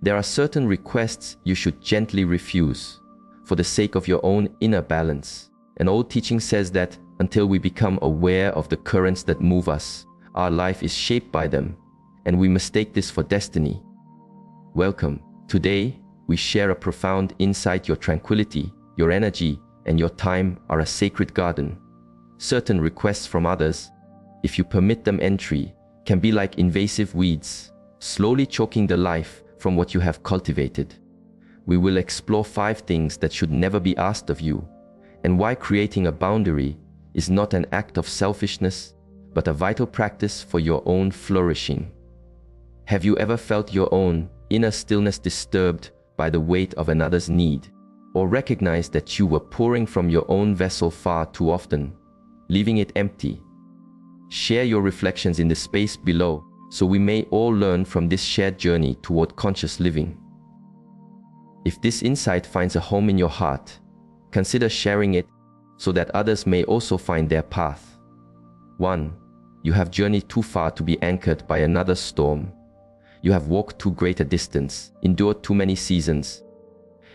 There are certain requests you should gently refuse for the sake of your own inner balance. An old teaching says that until we become aware of the currents that move us, our life is shaped by them, and we mistake this for destiny. Welcome. Today, we share a profound insight. Your tranquility, your energy, and your time are a sacred garden. Certain requests from others, if you permit them entry, can be like invasive weeds, slowly choking the life from what you have cultivated. We will explore 5 things that should never be asked of you, and why creating a boundary is not an act of selfishness, but a vital practice for your own flourishing. Have you ever felt your own inner stillness disturbed by the weight of another's need, or recognized that you were pouring from your own vessel far too often, leaving it empty? Share your reflections in the space below, so we may all learn from this shared journey toward conscious living. If this insight finds a home in your heart, consider sharing it so that others may also find their path. 1. You have journeyed too far to be anchored by another storm. You have walked too great a distance, endured too many seasons,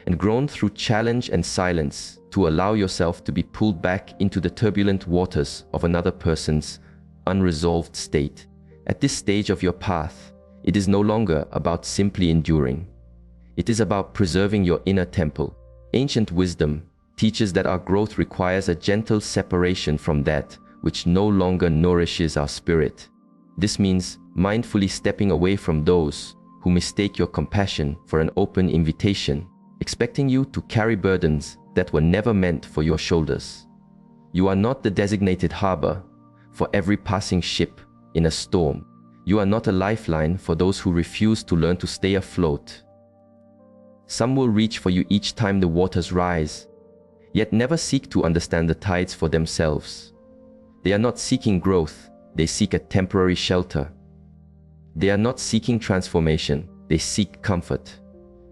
and grown through challenge and silence to allow yourself to be pulled back into the turbulent waters of another person's unresolved state. At this stage of your path, it is no longer about simply enduring. It is about preserving your inner temple. Ancient wisdom teaches that our growth requires a gentle separation from that which no longer nourishes our spirit. This means mindfully stepping away from those who mistake your compassion for an open invitation, expecting you to carry burdens that were never meant for your shoulders. You are not the designated harbor for every passing ship in a storm. You are not a lifeline for those who refuse to learn to stay afloat. Some will reach for you each time the waters rise, yet never seek to understand the tides for themselves. They are not seeking growth, they seek a temporary shelter. They are not seeking transformation, they seek comfort.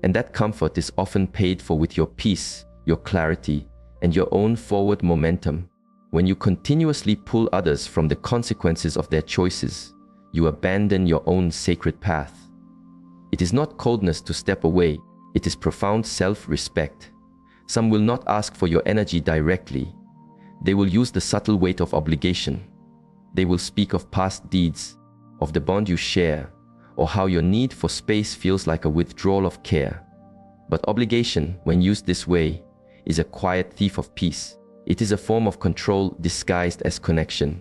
And that comfort is often paid for with your peace, your clarity, and your own forward momentum. When you continuously pull others from the consequences of their choices, you abandon your own sacred path. It is not coldness to step away, it is profound self-respect. Some will not ask for your energy directly. They will use the subtle weight of obligation. They will speak of past deeds, of the bond you share, or how your need for space feels like a withdrawal of care. But obligation, when used this way, is a quiet thief of peace. It is a form of control disguised as connection.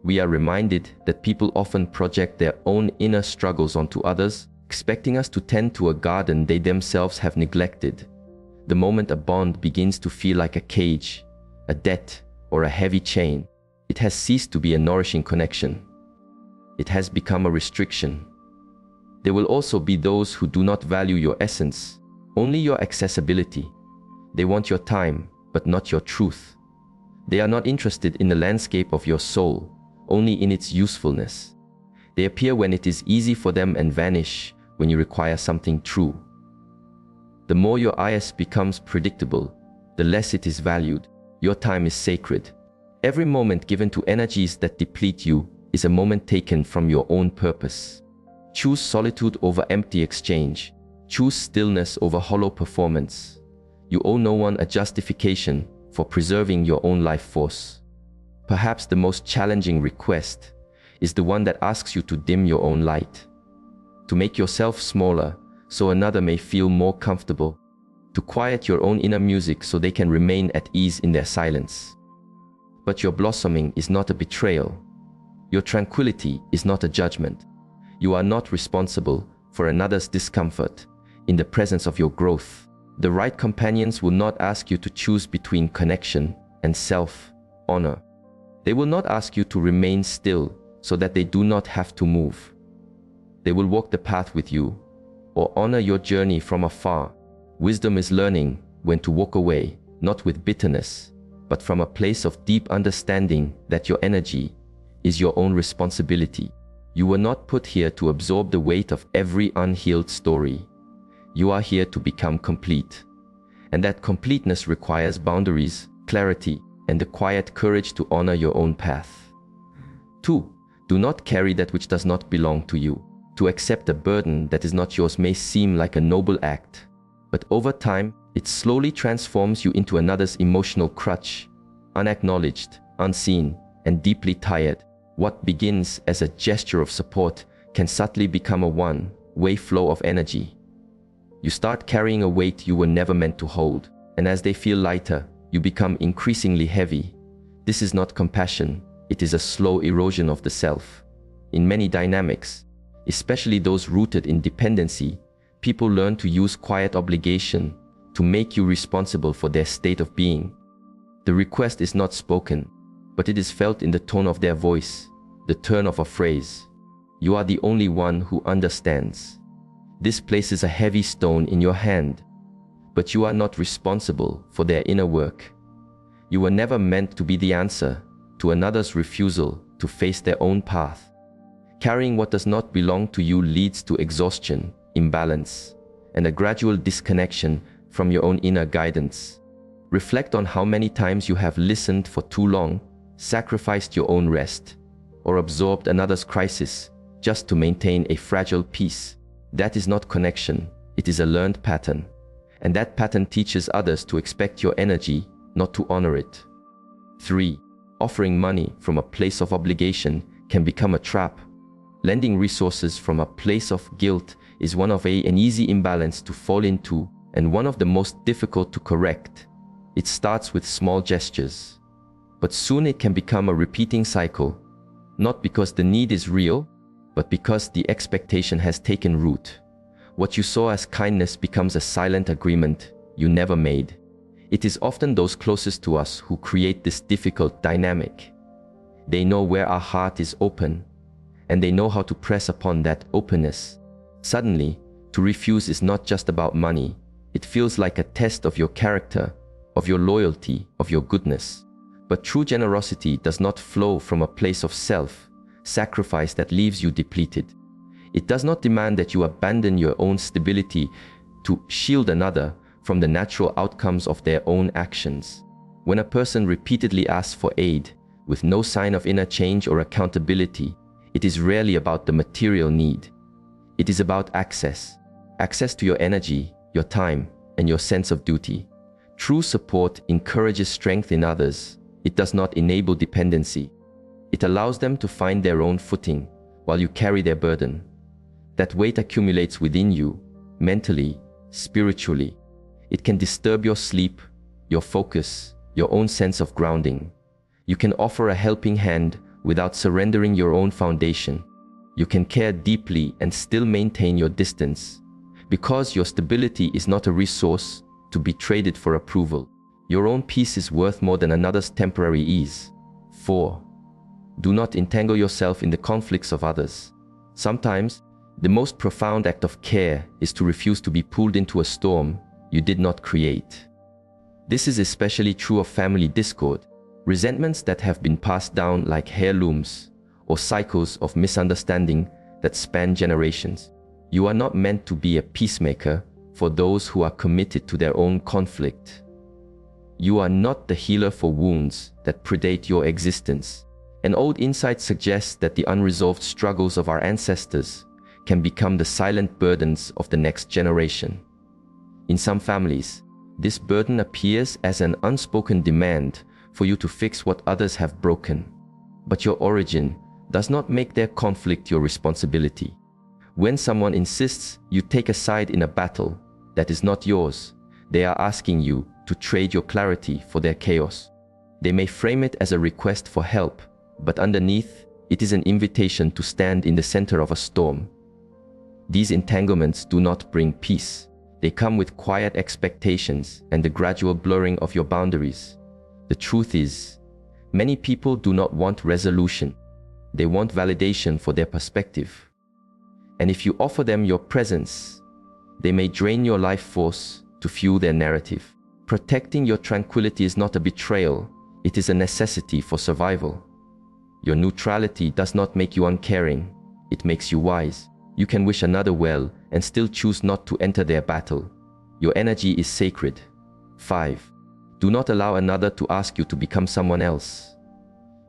We are reminded that people often project their own inner struggles onto others, expecting us to tend to a garden they themselves have neglected. The moment a bond begins to feel like a cage, a debt, or a heavy chain, it has ceased to be a nourishing connection. It has become a restriction. There will also be those who do not value your essence, only your accessibility. They want your time, but not your truth. They are not interested in the landscape of your soul, only in its usefulness. They appear when it is easy for them and vanish when you require something true. The more your IS becomes predictable, the less it is valued. Your time is sacred. Every moment given to energies that deplete you is a moment taken from your own purpose. Choose solitude over empty exchange. Choose stillness over hollow performance. You owe no one a justification for preserving your own life force. Perhaps the most challenging request is the one that asks you to dim your own light, to make yourself smaller so another may feel more comfortable, to quiet your own inner music so they can remain at ease in their silence. But your blossoming is not a betrayal. Your tranquility is not a judgment. You are not responsible for another's discomfort in the presence of your growth. The right companions will not ask you to choose between connection and self-honor. They will not ask you to remain still so that they do not have to move. They will walk the path with you or honor your journey from afar. Wisdom is learning when to walk away, not with bitterness, but from a place of deep understanding that your energy is your own responsibility. You were not put here to absorb the weight of every unhealed story. You are here to become complete. And that completeness requires boundaries, clarity, and the quiet courage to honor your own path. 2. Do not carry that which does not belong to you. To accept a burden that is not yours may seem like a noble act, but over time, it slowly transforms you into another's emotional crutch, unacknowledged, unseen, and deeply tired. What begins as a gesture of support can subtly become a one-way flow of energy. You start carrying a weight you were never meant to hold, and as they feel lighter, you become increasingly heavy. This is not compassion, it is a slow erosion of the self. In many dynamics, especially those rooted in dependency, people learn to use quiet obligation to make you responsible for their state of being. The request is not spoken, but it is felt in the tone of their voice, the turn of a phrase. You are the only one who understands. This places a heavy stone in your hand, but you are not responsible for their inner work. You were never meant to be the answer to another's refusal to face their own path. Carrying what does not belong to you leads to exhaustion, imbalance, and a gradual disconnection from your own inner guidance. Reflect on how many times you have listened for too long, sacrificed your own rest, or absorbed another's crisis just to maintain a fragile peace. That is not connection, it is a learned pattern. And that pattern teaches others to expect your energy, not to honor it. 3. Offering money from a place of obligation can become a trap. Lending resources from a place of guilt is an easy imbalance to fall into and one of the most difficult to correct. It starts with small gestures, but soon it can become a repeating cycle, not because the need is real, but because the expectation has taken root. What you saw as kindness becomes a silent agreement you never made. It is often those closest to us who create this difficult dynamic. They know where our heart is open, and they know how to press upon that openness. Suddenly, to refuse is not just about money. It feels like a test of your character, of your loyalty, of your goodness. But true generosity does not flow from a place of self-sacrifice that leaves you depleted. It does not demand that you abandon your own stability to shield another from the natural outcomes of their own actions. When a person repeatedly asks for aid with no sign of inner change or accountability, it is rarely about the material need. It is about access to your energy, your time, and your sense of duty. True support encourages strength in others. It does not enable dependency. It allows them to find their own footing while you carry their burden. That weight accumulates within you, mentally, spiritually. It can disturb your sleep, your focus, your own sense of grounding. You can offer a helping hand without surrendering your own foundation. You can care deeply and still maintain your distance, because your stability is not a resource to be traded for approval. Your own peace is worth more than another's temporary ease. 4. Do not entangle yourself in the conflicts of others. Sometimes, the most profound act of care is to refuse to be pulled into a storm you did not create. This is especially true of family discord, resentments that have been passed down like heirlooms, or cycles of misunderstanding that span generations. You are not meant to be a peacemaker for those who are committed to their own conflict. You are not the healer for wounds that predate your existence. An old insight suggests that the unresolved struggles of our ancestors can become the silent burdens of the next generation. In some families, this burden appears as an unspoken demand for you to fix what others have broken. But your origin does not make their conflict your responsibility. When someone insists you take a side in a battle that is not yours, they are asking you to trade your clarity for their chaos. They may frame it as a request for help, but underneath, it is an invitation to stand in the center of a storm. These entanglements do not bring peace. They come with quiet expectations and the gradual blurring of your boundaries. The truth is, many people do not want resolution. They want validation for their perspective. And if you offer them your presence, they may drain your life force to fuel their narrative. Protecting your tranquility is not a betrayal, it is a necessity for survival. Your neutrality does not make you uncaring, it makes you wise. You can wish another well and still choose not to enter their battle. Your energy is sacred. 5. Do not allow another to ask you to become someone else.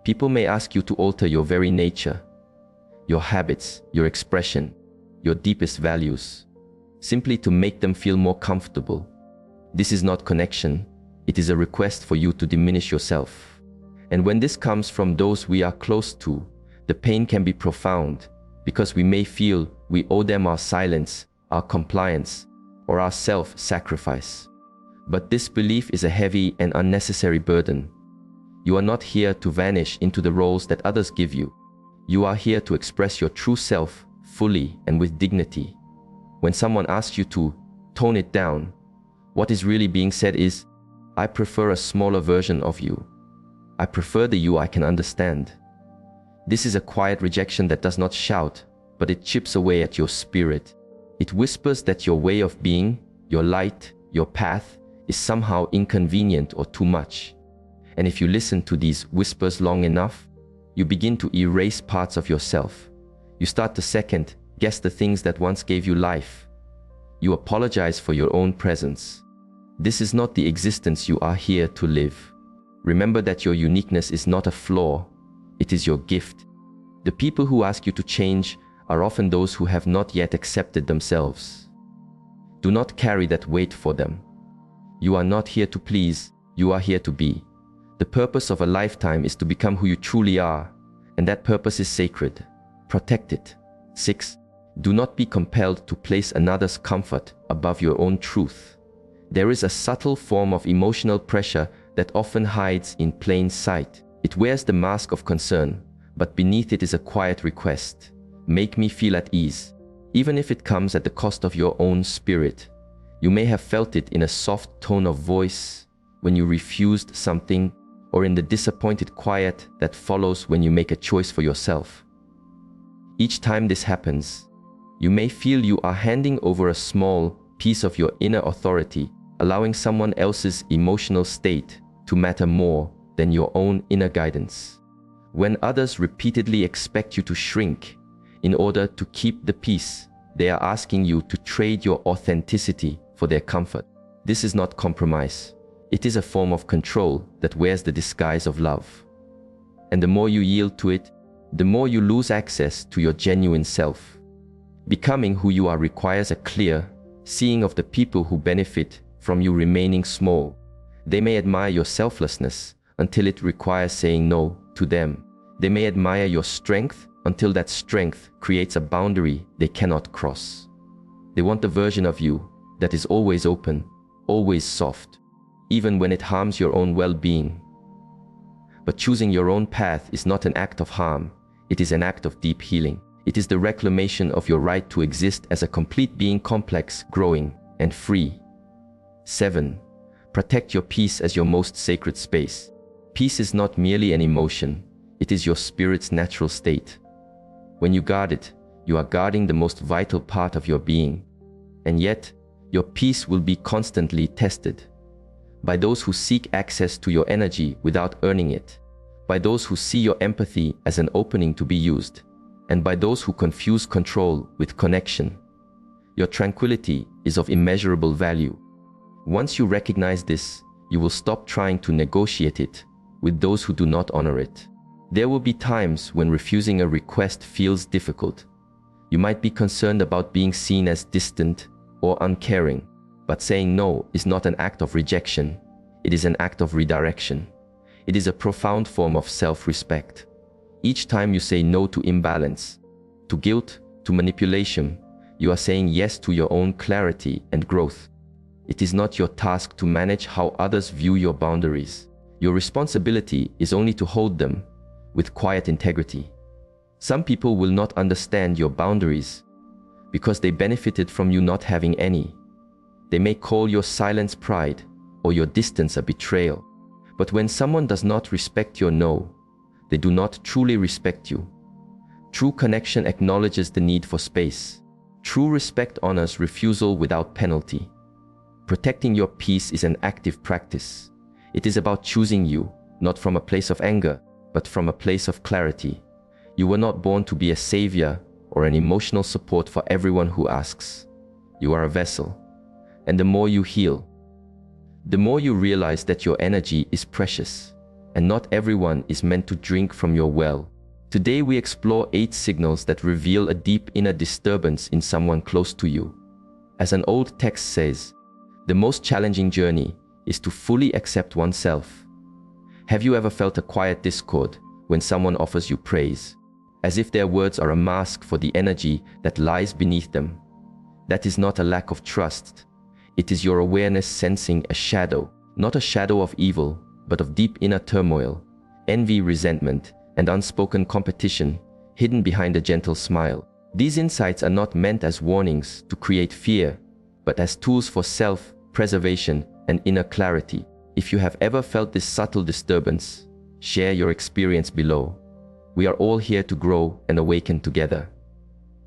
People may ask you to alter your very nature, your habits, your expression. your deepest values, simply to make them feel more comfortable. This is not connection, it is a request for you to diminish yourself. And when this comes from those we are close to, the pain can be profound, because we may feel we owe them our silence, our compliance, or our self-sacrifice. But this belief is a heavy and unnecessary burden. You are not here to vanish into the roles that others give you. You are here to express your true self fully and with dignity. When someone asks you to tone it down, what is really being said is, I prefer a smaller version of you. I prefer the you I can understand. This is a quiet rejection that does not shout, but it chips away at your spirit. It whispers that your way of being, your light, your path, is somehow inconvenient or too much. And if you listen to these whispers long enough, you begin to erase parts of yourself. You start to second guess the things that once gave you life. You apologize for your own presence. This is not the existence you are here to live. Remember that your uniqueness is not a flaw, it is your gift. The people who ask you to change are often those who have not yet accepted themselves. Do not carry that weight for them. You are not here to please, you are here to be. The purpose of a lifetime is to become who you truly are, and that purpose is sacred. Protect it. 6. Do not be compelled to place another's comfort above your own truth. There is a subtle form of emotional pressure that often hides in plain sight. It wears the mask of concern, but beneath it is a quiet request. Make me feel at ease, even if it comes at the cost of your own spirit. You may have felt it in a soft tone of voice when you refused something, or in the disappointed quiet that follows when you make a choice for yourself. Each time this happens, you may feel you are handing over a small piece of your inner authority, allowing someone else's emotional state to matter more than your own inner guidance. When others repeatedly expect you to shrink in order to keep the peace, they are asking you to trade your authenticity for their comfort. This is not compromise. It is a form of control that wears the disguise of love. And the more you yield to it, the more you lose access to your genuine self. Becoming who you are requires a clear seeing of the people who benefit from you remaining small. They may admire your selflessness until it requires saying no to them. They may admire your strength until that strength creates a boundary they cannot cross. They want the version of you that is always open, always soft, even when it harms your own well-being. But choosing your own path is not an act of harm, it is an act of deep healing. It is the reclamation of your right to exist as a complete being, complex, growing, and free. 7. Protect your peace as your most sacred space. Peace is not merely an emotion, it is your spirit's natural state. When you guard it, you are guarding the most vital part of your being. And yet, your peace will be constantly tested by those who seek access to your energy without earning it, by those who see your empathy as an opening to be used, and by those who confuse control with connection. Your tranquility is of immeasurable value. Once you recognize this, you will stop trying to negotiate it with those who do not honor it. There will be times when refusing a request feels difficult. You might be concerned about being seen as distant or uncaring, but saying no is not an act of rejection, it is an act of redirection. It is a profound form of self-respect. Each time you say no to imbalance, to guilt, to manipulation, you are saying yes to your own clarity and growth. It is not your task to manage how others view your boundaries. Your responsibility is only to hold them with quiet integrity. Some people will not understand your boundaries because they benefited from you not having any. They may call your silence pride or your distance a betrayal. But when someone does not respect your no, they do not truly respect you. True connection acknowledges the need for space. True respect honors refusal without penalty. Protecting your peace is an active practice. It is about choosing you, not from a place of anger, but from a place of clarity. You were not born to be a savior or an emotional support for everyone who asks. You are a vessel. And the more you heal, the more you realize that your energy is precious, and not everyone is meant to drink from your well. Today we explore 8 signals that reveal a deep inner disturbance in someone close to you. As an old text says, the most challenging journey is to fully accept oneself. Have you ever felt a quiet discord when someone offers you praise, as if their words are a mask for the energy that lies beneath them? That is not a lack of trust. It is your awareness sensing a shadow, not a shadow of evil, but of deep inner turmoil, envy, resentment, and unspoken competition hidden behind a gentle smile. These insights are not meant as warnings to create fear, but as tools for self-preservation and inner clarity. If you have ever felt this subtle disturbance, share your experience below. We are all here to grow and awaken together.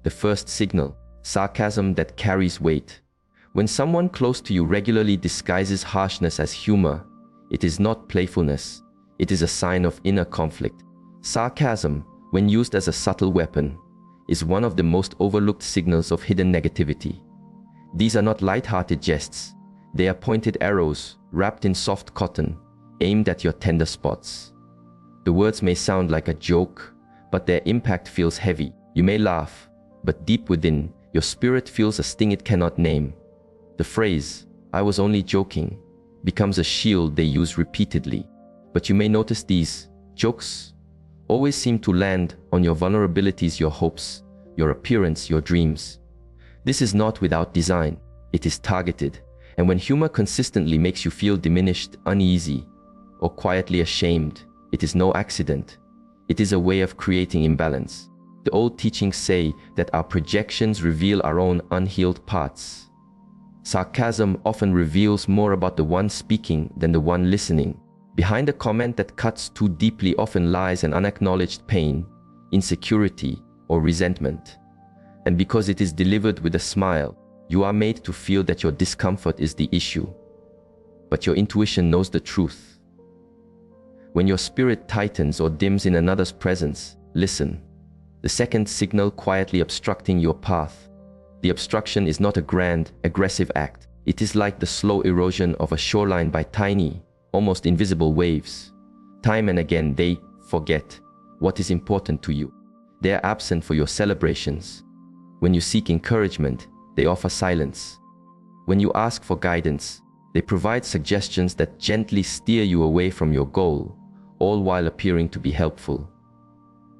The first signal: sarcasm that carries weight. When someone close to you regularly disguises harshness as humor, it is not playfulness, it is a sign of inner conflict. Sarcasm, when used as a subtle weapon, is one of the most overlooked signals of hidden negativity. These are not light-hearted jests. They are pointed arrows wrapped in soft cotton, aimed at your tender spots. The words may sound like a joke, but their impact feels heavy. You may laugh, but deep within, your spirit feels a sting it cannot name. The phrase, "I was only joking," becomes a shield they use repeatedly. But you may notice these jokes always seem to land on your vulnerabilities, your hopes, your appearance, your dreams. This is not without design. It is targeted. And when humor consistently makes you feel diminished, uneasy, or quietly ashamed, it is no accident. It is a way of creating imbalance. The old teachings say that our projections reveal our own unhealed parts. Sarcasm often reveals more about the one speaking than the one listening. Behind a comment that cuts too deeply often lies an unacknowledged pain, insecurity, or resentment. And because it is delivered with a smile, you are made to feel that your discomfort is the issue. But your intuition knows the truth. When your spirit tightens or dims in another's presence, listen. The second signal quietly obstructing your path. The obstruction is not a grand, aggressive act. It is like the slow erosion of a shoreline by tiny, almost invisible waves. Time and again they forget what is important to you. They are absent for your celebrations. When you seek encouragement, they offer silence. When you ask for guidance, they provide suggestions that gently steer you away from your goal, all while appearing to be helpful.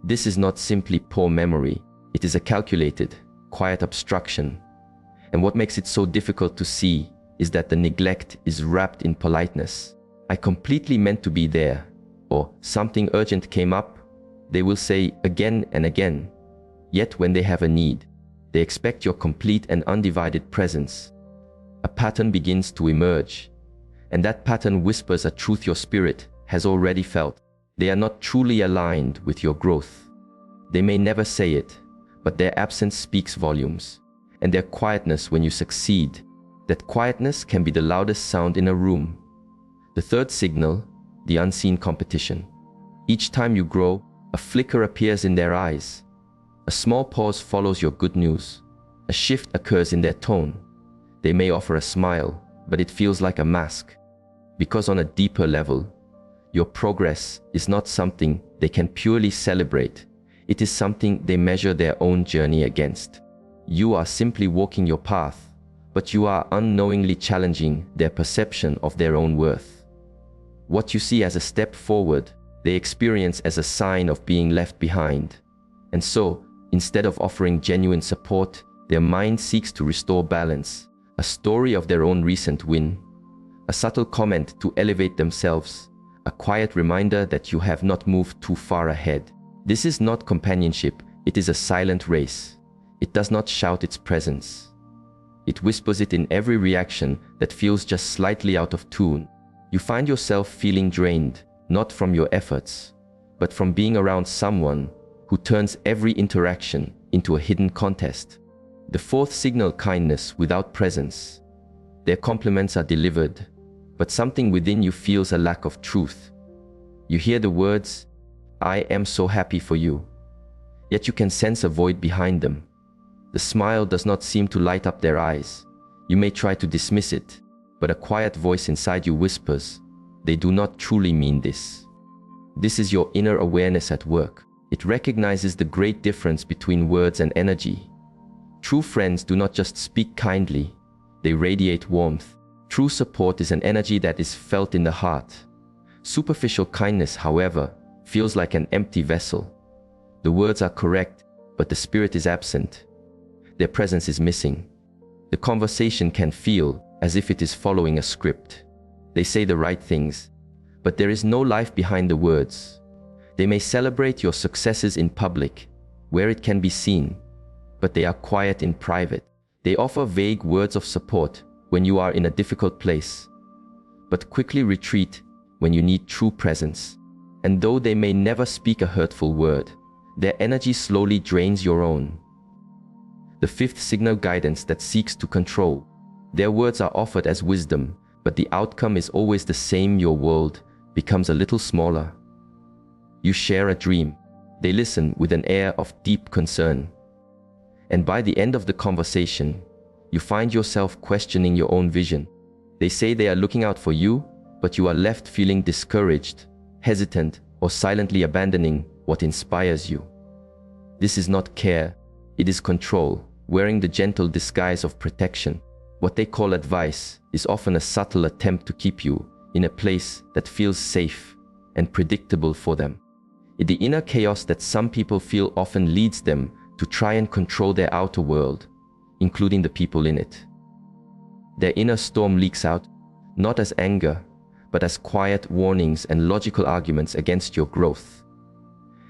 This is not simply poor memory. It is a calculated, quiet obstruction. And what makes it so difficult to see is that the neglect is wrapped in politeness. "I completely meant to be there," or "something urgent came up," they will say again and again. Yet when they have a need, they expect your complete and undivided presence. A pattern begins to emerge, and that pattern whispers a truth your spirit has already felt. They are not truly aligned with your growth. They may never say it, but their absence speaks volumes. And their quietness when you succeed, that quietness can be the loudest sound in a room. The third signal, the unseen competition. Each time you grow, a flicker appears in their eyes. A small pause follows your good news. A shift occurs in their tone. They may offer a smile, but it feels like a mask. Because on a deeper level, your progress is not something they can purely celebrate. It is something they measure their own journey against. You are simply walking your path, but you are unknowingly challenging their perception of their own worth. What you see as a step forward, they experience as a sign of being left behind. And so, instead of offering genuine support, their mind seeks to restore balance, a story of their own recent win, a subtle comment to elevate themselves, a quiet reminder that you have not moved too far ahead. This is not companionship, it is a silent race. It does not shout its presence. It whispers it in every reaction that feels just slightly out of tune. You find yourself feeling drained, not from your efforts, but from being around someone who turns every interaction into a hidden contest. The fourth signal, kindness without presence. Their compliments are delivered, but something within you feels a lack of truth. You hear the words, "I am so happy for you," yet you can sense a void behind them. The smile does not seem to light up their eyes. You may try to dismiss it, but a quiet voice inside you whispers, "They do not truly mean this." This is your inner awareness at work. It recognizes the great difference between words and energy. True friends do not just speak kindly, they radiate warmth. True support is an energy that is felt in the heart. Superficial kindness, however, feels like an empty vessel. The words are correct, but the spirit is absent. Their presence is missing. The conversation can feel as if it is following a script. They say the right things, but there is no life behind the words. They may celebrate your successes in public, where it can be seen, but they are quiet in private. They offer vague words of support when you are in a difficult place, but quickly retreat when you need true presence. And though they may never speak a hurtful word, their energy slowly drains your own. The fifth signal, guidance that seeks to control. Their words are offered as wisdom, but the outcome is always the same. Your world becomes a little smaller. You share a dream. They listen with an air of deep concern. And by the end of the conversation, you find yourself questioning your own vision. They say they are looking out for you, but you are left feeling discouraged, hesitant, or silently abandoning what inspires you. This is not care, it is control, wearing the gentle disguise of protection. What they call advice is often a subtle attempt to keep you in a place that feels safe and predictable for them. The inner chaos that some people feel often leads them to try and control their outer world, including the people in it. Their inner storm leaks out, not as anger, but as quiet warnings and logical arguments against your growth.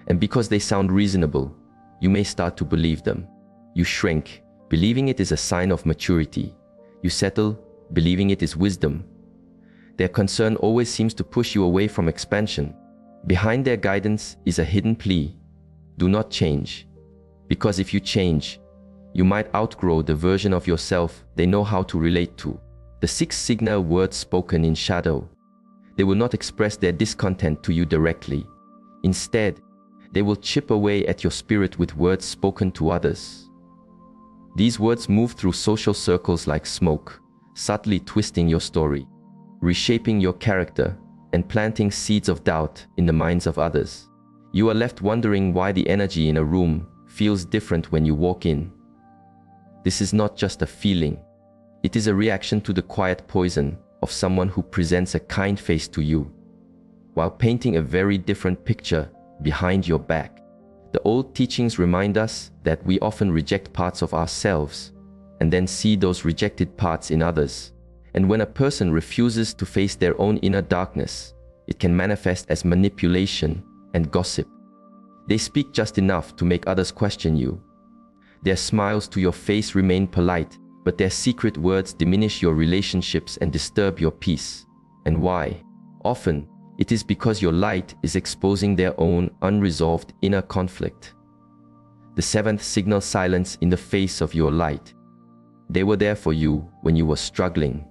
And because they sound reasonable, you may start to believe them. You shrink, believing it is a sign of maturity. You settle, believing it is wisdom. Their concern always seems to push you away from expansion. Behind their guidance is a hidden plea. Do not change. Because if you change, you might outgrow the version of yourself they know how to relate to. The sixth signal, words spoken in shadow. They will not express their discontent to you directly. Instead, they will chip away at your spirit with words spoken to others. These words move through social circles like smoke, subtly twisting your story, reshaping your character, and planting seeds of doubt in the minds of others. You are left wondering why the energy in a room feels different when you walk in. This is not just a feeling. It is a reaction to the quiet poison of someone who presents a kind face to you, while painting a very different picture behind your back. The old teachings remind us that we often reject parts of ourselves and then see those rejected parts in others. And when a person refuses to face their own inner darkness, it can manifest as manipulation and gossip. They speak just enough to make others question you. Their smiles to your face remain polite, but their secret words diminish your relationships and disturb your peace. And why? Often, it is because your light is exposing their own unresolved inner conflict. The seventh signal, silence in the face of your light. They were there for you when you were struggling.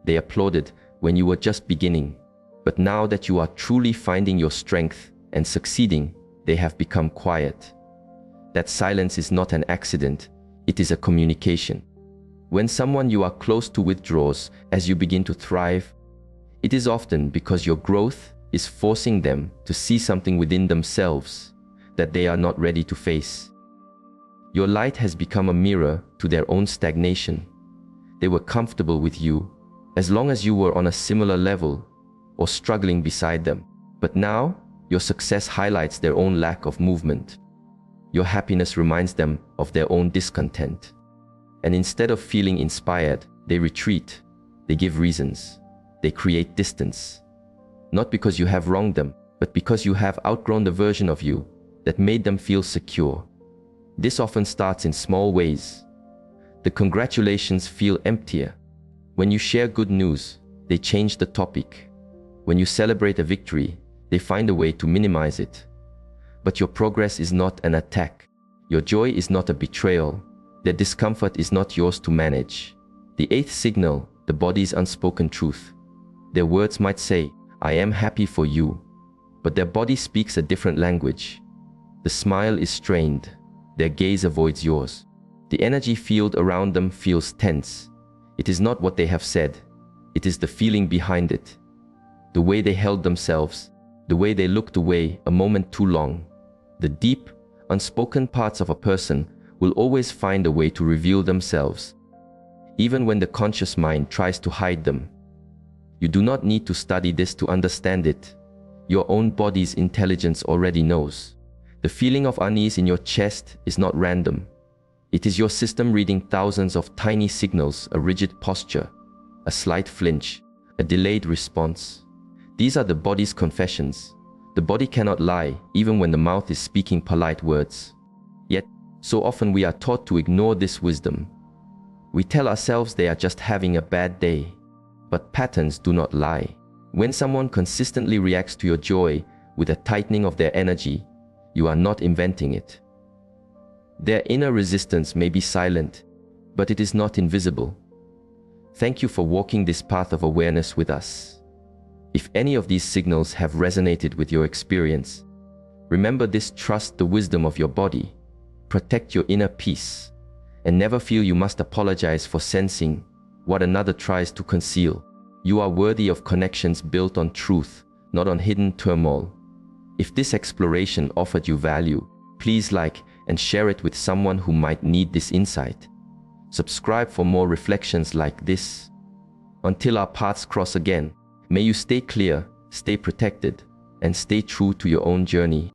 They applauded when you were just beginning. But now that you are truly finding your strength and succeeding, they have become quiet. That silence is not an accident, it is a communication. When someone you are close to withdraws as you begin to thrive, it is often because your growth is forcing them to see something within themselves that they are not ready to face. Your light has become a mirror to their own stagnation. They were comfortable with you as long as you were on a similar level or struggling beside them. But now, your success highlights their own lack of movement. Your happiness reminds them of their own discontent. And instead of feeling inspired, they retreat. They give reasons. They create distance. Not because you have wronged them, but because you have outgrown the version of you that made them feel secure. This often starts in small ways. The congratulations feel emptier. When you share good news, they change the topic. When you celebrate a victory, they find a way to minimize it. But your progress is not an attack. Your joy is not a betrayal. Their discomfort is not yours to manage. The eighth signal, the body's unspoken truth. Their words might say, "I am happy for you," but their body speaks a different language. The smile is strained. Their gaze avoids yours. The energy field around them feels tense. It is not what they have said. It is the feeling behind it. The way they held themselves, the way they looked away a moment too long. The deep, unspoken parts of a person will always find a way to reveal themselves, even when the conscious mind tries to hide them. You do not need to study this to understand it. Your own body's intelligence already knows. The feeling of unease in your chest is not random. It is your system reading thousands of tiny signals: a rigid posture, a slight flinch, a delayed response. These are the body's confessions. The body cannot lie, even when the mouth is speaking polite words. Yet, so often we are taught to ignore this wisdom. We tell ourselves they are just having a bad day. But patterns do not lie. When someone consistently reacts to your joy with a tightening of their energy, you are not inventing it. Their inner resistance may be silent, but it is not invisible. Thank you for walking this path of awareness with us. If any of these signals have resonated with your experience, remember this: trust the wisdom of your body, protect your inner peace, and never feel you must apologize for sensing what another tries to conceal. You are worthy of connections built on truth, not on hidden turmoil. If this exploration offered you value, please like and share it with someone who might need this insight. Subscribe for more reflections like this. Until our paths cross again, may you stay clear, stay protected, and stay true to your own journey.